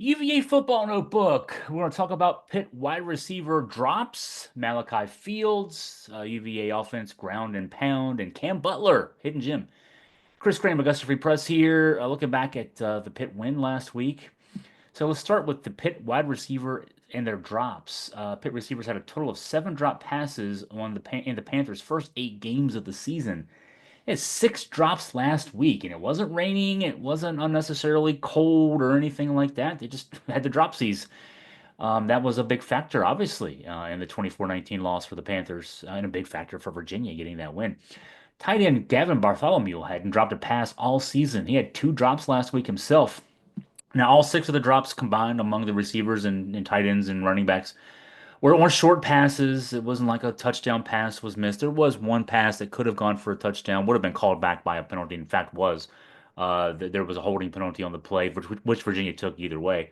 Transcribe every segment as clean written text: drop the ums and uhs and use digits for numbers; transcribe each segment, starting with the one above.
UVA Football Notebook. We're going to talk about Pitt wide receiver drops, Malachi Fields, UVA offense ground and pound, and Kam Butler, hidden gem. Chris Graham, Augusta Free Press here, looking back at the Pitt win last week. So let's start with the Pitt wide receiver and their drops. Pitt receivers had a total of 7 drop passes in the Panthers' first 8 games of the season. It had 6 drops last week, and it wasn't raining. It wasn't unnecessarily cold or anything like that. They just had the dropsies. That was a big factor, obviously, in the 24-19 loss for the Panthers, and a big factor for Virginia getting that win. Tight end Gavin Bartholomew hadn't dropped a pass all season. He had 2 drops last week himself. Now, all 6 of the drops combined among the receivers and tight ends and running backs weren't short passes. It wasn't like a touchdown pass was missed. There was one pass that could have gone for a touchdown, would have been called back by a penalty. In fact, was. There was a holding penalty on the play, which Virginia took either way.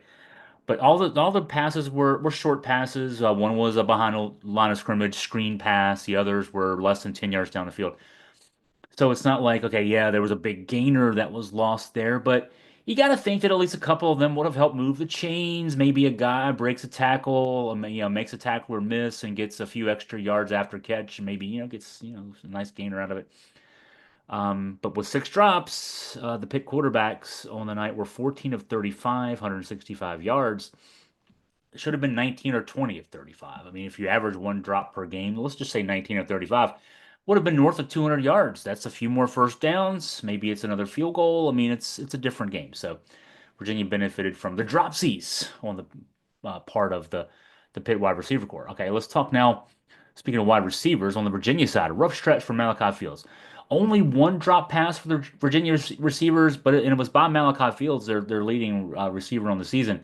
But all the passes were short passes. One was a behind the line of scrimmage screen pass. The others were less than 10 yards down the field. So it's not like, okay, yeah, there was a big gainer that was lost there, but you got to think that at least a couple of them would have helped move the chains. Maybe a guy breaks a tackle, makes a tackle or miss and gets a few extra yards after catch, and maybe, gets, a nice gainer out of it. But with 6 drops, the Pitt quarterbacks on the night were 14 of 35, 165 yards. It should have been 19 or 20 of 35. I mean, if you average 1 drop per game, let's just say 19 of 35, would have been north of 200 yards. That's a few more first downs. Maybe it's another field goal. I mean, it's a different game. So Virginia benefited from the dropsies on the part of the Pitt wide receiver core. Okay, let's talk now. Speaking of wide receivers, on the Virginia side, a rough stretch for Malachi Fields. Only 1 drop pass for the Virginia receivers, but it was by Malachi Fields, their leading receiver on the season,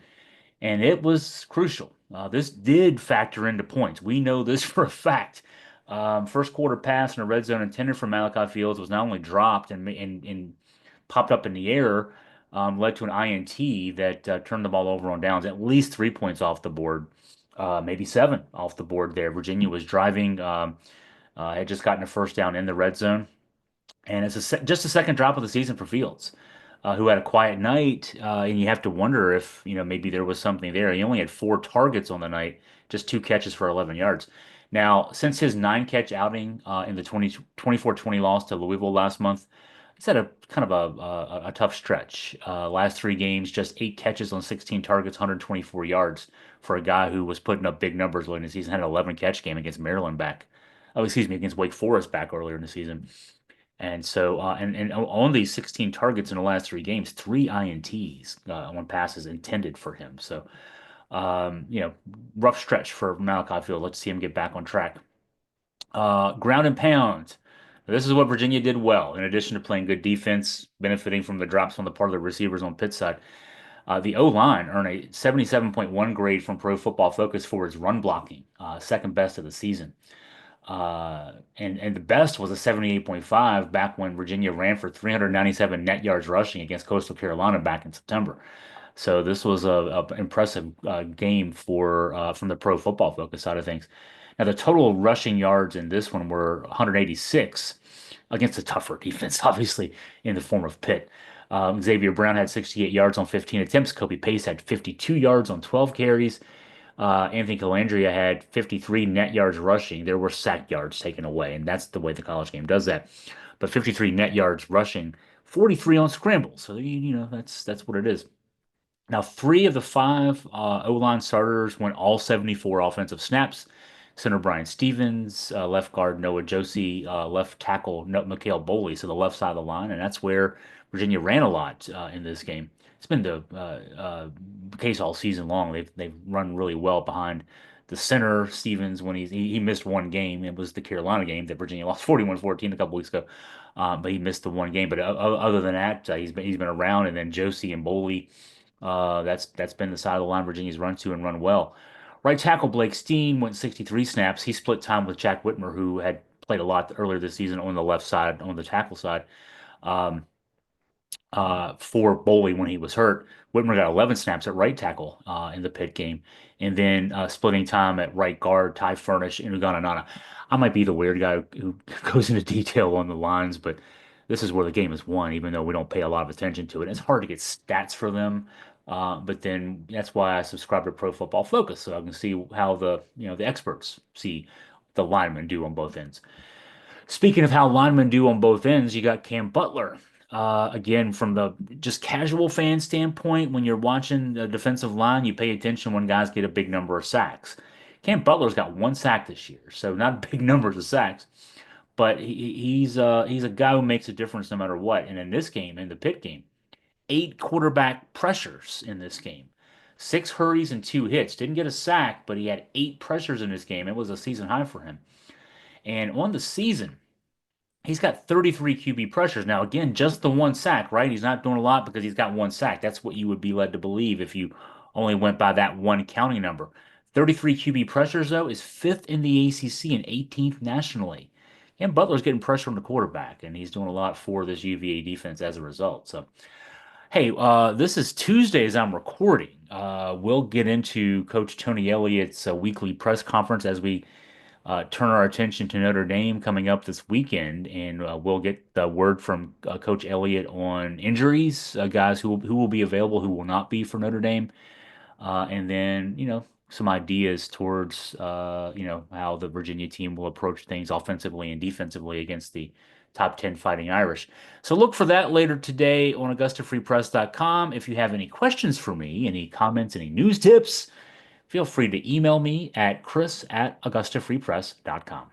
and it was crucial. This did factor into points. We know this for a fact. First quarter pass in the red zone intended for Malachi Fields was not only dropped and popped up in the air, led to an INT that turned the ball over on downs. At least 3 points off the board, maybe 7 off the board there. Virginia was driving, had just gotten a first down in the red zone, and it's just a second drop of the season for Fields, who had a quiet night. And you have to wonder if, maybe there was something there. He only had 4 targets on the night, just 2 catches for 11 yards. Now, since his 9 catch outing in the 24-20 loss to Louisville last month, he's had a kind of a tough stretch. Last 3 games, just 8 catches on 16 targets, 124 yards for a guy who was putting up big numbers late in the season. Had an 11 catch game against Maryland back. Oh, excuse me, against Wake Forest back earlier in the season. And so, and on these 16 targets in the last 3 games, 3 INTs on passes intended for him. So, you know, rough stretch for Malachi Field. Let's see him get back on track. Ground and pound. This is what Virginia did well. In addition to playing good defense, benefiting from the drops on the part of the receivers on Pitt side, the O-line earned a 77.1 grade from Pro Football Focus for its run blocking, second best of the season. And the best was a 78.5 back when Virginia ran for 397 net yards rushing against Coastal Carolina back in September. So this was a impressive game for from the Pro Football Focus side of things. Now the total rushing yards in this one were 186 against a tougher defense, obviously in the form of Pitt. Xavier Brown had 68 yards on 15 attempts. Kobe Pace had 52 yards on 12 carries. Anthony Calandria had 53 net yards rushing. There were sack yards taken away, and that's the way the college game does that. But 53 net yards rushing, 43 on scrambles. So that's what it is. Now, 3 of the 5 O-line starters went all 74 offensive snaps. Center Brian Stevens, left guard Noah Josie, left tackle Mikhail Boley, so the left side of the line, and that's where Virginia ran a lot in this game. It's been the case all season long. They've run really well behind the center Stevens when he missed 1 game. It was the Carolina game that Virginia lost 41-14 a couple weeks ago, but he missed the 1 game. But other than that, he's been around, and then Josie and Boley. That's been the side of the line Virginia's run to and run well. Right tackle Blake Steen went 63 snaps. He split time with Jack Whitmer, who had played a lot earlier this season on the left side, on the tackle side, um, for Boley when he was hurt. Whitmer got 11 snaps at right tackle in the Pitt game. And then splitting time at right guard, Ty Furnish and Ugananana. I might be the weird guy who goes into detail on the lines, but this is where the game is won, even though we don't pay a lot of attention to it. It's hard to get stats for them. But then that's why I subscribe to Pro Football Focus, so I can see how the experts see the linemen do on both ends. Speaking of how linemen do on both ends, you got Kam Butler. Again, from the just casual fan standpoint, when you're watching the defensive line, you pay attention when guys get a big number of sacks. Kam Butler's got one sack this year, so not big numbers of sacks, but he's a guy who makes a difference no matter what. And in this game, in the Pitt game, 8 quarterback pressures in this game, 6 hurries and 2 hits. Didn't get a sack, but he had 8 pressures in this game. It was a season high for him. And on the season, he's got 33 QB pressures. Now, again, just the one sack, right? He's not doing a lot because he's got one sack. That's what you would be led to believe if you only went by that one counting number. 33 QB pressures, though, is fifth in the ACC and 18th nationally. And Butler's getting pressure on the quarterback, and he's doing a lot for this UVA defense as a result. So, hey, this is Tuesday as I'm recording. We'll get into Coach Tony Elliott's weekly press conference as we turn our attention to Notre Dame coming up this weekend, and we'll get the word from Coach Elliott on injuries, guys who will be available, who will not be for Notre Dame, and then some ideas towards how the Virginia team will approach things offensively and defensively against the top 10 Fighting Irish. So look for that later today on AugustaFreePress.com. If you have any questions for me, any comments, any news tips, feel free to email me at chris@augustafreepress.com.